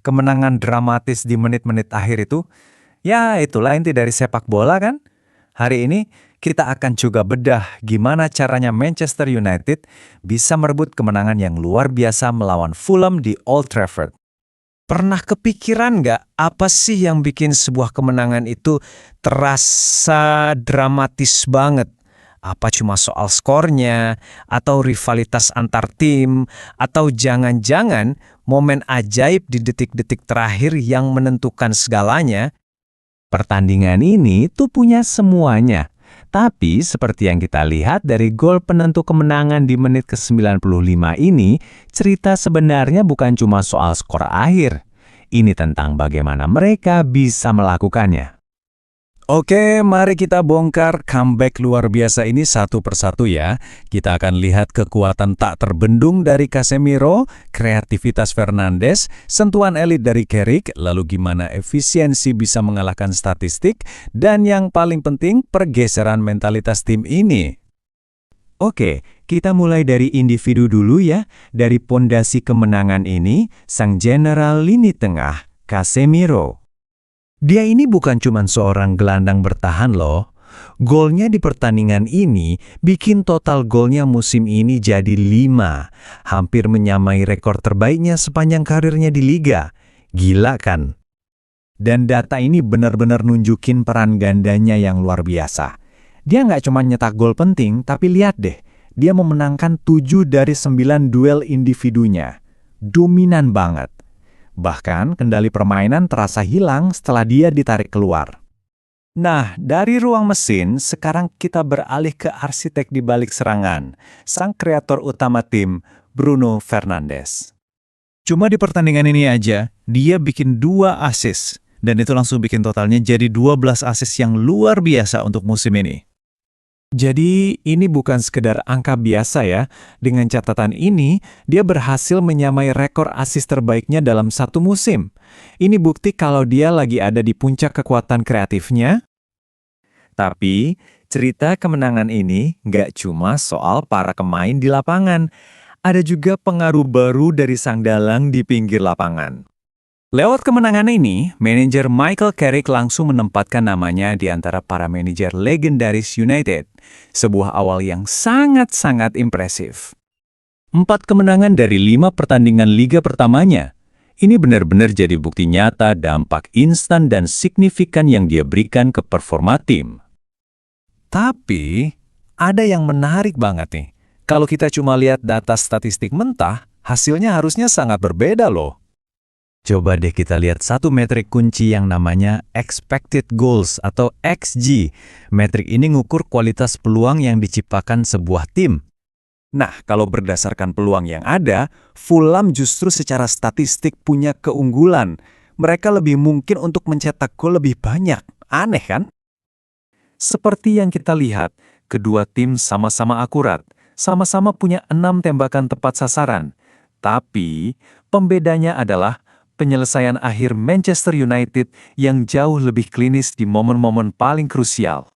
kemenangan dramatis di menit-menit akhir itu, ya itulah inti dari sepak bola kan? Hari ini kita akan juga bedah gimana caranya Manchester United bisa merebut kemenangan yang luar biasa melawan Fulham di Old Trafford. Pernah kepikiran nggak apa sih yang bikin sebuah kemenangan itu terasa dramatis banget? Apa cuma soal skornya, atau rivalitas antar tim, atau jangan-jangan momen ajaib di detik-detik terakhir yang menentukan segalanya? Pertandingan ini tuh punya semuanya. Tapi seperti yang kita lihat dari gol penentu kemenangan di menit ke-95 ini, cerita sebenarnya bukan cuma soal skor akhir. Ini tentang bagaimana mereka bisa melakukannya. Oke, mari kita bongkar comeback luar biasa ini satu persatu ya. Kita akan lihat kekuatan tak terbendung dari Casemiro, kreativitas Fernandes, sentuhan elit dari Carrick, lalu gimana efisiensi bisa mengalahkan statistik, dan yang paling penting pergeseran mentalitas tim ini. Oke, kita mulai dari individu dulu ya. Dari pondasi kemenangan ini, sang general lini tengah, Casemiro. Dia ini bukan cuma seorang gelandang bertahan loh. Golnya di pertandingan ini bikin total golnya musim ini jadi 5. Hampir menyamai rekor terbaiknya sepanjang karirnya di Liga. Gila kan? Dan data ini benar-benar nunjukin peran gandanya yang luar biasa. Dia nggak cuma nyetak gol penting, tapi lihat deh. Dia memenangkan 7 dari 9 duel individunya. Dominan banget. Bahkan kendali permainan terasa hilang setelah dia ditarik keluar. Nah, dari ruang mesin, sekarang kita beralih ke arsitek di balik serangan, sang kreator utama tim, Bruno Fernandes. Cuma di pertandingan ini aja, dia bikin 2 assist, dan itu langsung bikin totalnya jadi 12 assist yang luar biasa untuk musim ini. Jadi ini bukan sekedar angka biasa ya. Dengan catatan ini, dia berhasil menyamai rekor assist terbaiknya dalam satu musim. Ini bukti kalau dia lagi ada di puncak kekuatan kreatifnya. Tapi, cerita kemenangan ini nggak cuma soal para pemain di lapangan. Ada juga pengaruh baru dari sang dalang di pinggir lapangan. Lewat kemenangan ini, manajer Michael Carrick langsung menempatkan namanya di antara para manajer legendaris United. Sebuah awal yang sangat-sangat impresif. 4 kemenangan dari 5 pertandingan liga pertamanya. Ini benar-benar jadi bukti nyata dampak instan dan signifikan yang dia berikan ke performa tim. Tapi, ada yang menarik banget nih. Kalau kita cuma lihat data statistik mentah, hasilnya harusnya sangat berbeda loh. Coba deh kita lihat satu metrik kunci yang namanya expected goals atau XG. Metrik ini ngukur kualitas peluang yang diciptakan sebuah tim. Nah, kalau berdasarkan peluang yang ada, Fulham justru secara statistik punya keunggulan. Mereka lebih mungkin untuk mencetak gol lebih banyak. Aneh kan? Seperti yang kita lihat, kedua tim sama-sama akurat. Sama-sama punya 6 tembakan tepat sasaran. Tapi, pembedanya adalah penyelesaian akhir Manchester United yang jauh lebih klinis di momen-momen paling krusial.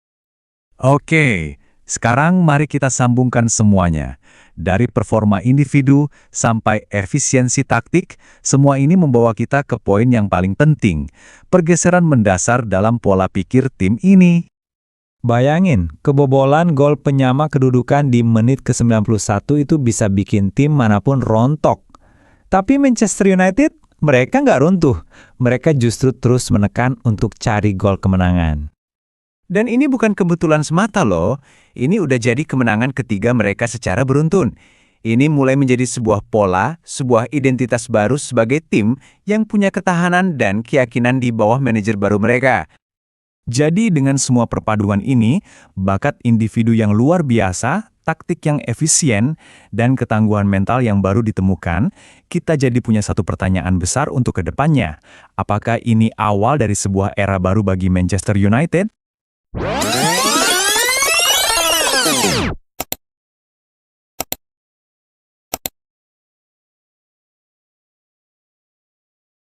Oke, sekarang mari kita sambungkan semuanya. Dari performa individu sampai efisiensi taktik, semua ini membawa kita ke poin yang paling penting, pergeseran mendasar dalam pola pikir tim ini. Bayangin, kebobolan gol penyama kedudukan di menit ke-91 itu bisa bikin tim manapun rontok. Tapi Manchester United, mereka nggak runtuh, mereka justru terus menekan untuk cari gol kemenangan. Dan ini bukan kebetulan semata loh, ini udah jadi kemenangan ketiga mereka secara beruntun. Ini mulai menjadi sebuah pola, sebuah identitas baru sebagai tim yang punya ketahanan dan keyakinan di bawah manajer baru mereka. Jadi dengan semua perpaduan ini, bakat individu yang luar biasa, taktik yang efisien, dan ketangguhan mental yang baru ditemukan, kita jadi punya satu pertanyaan besar untuk ke depannya. Apakah ini awal dari sebuah era baru bagi Manchester United?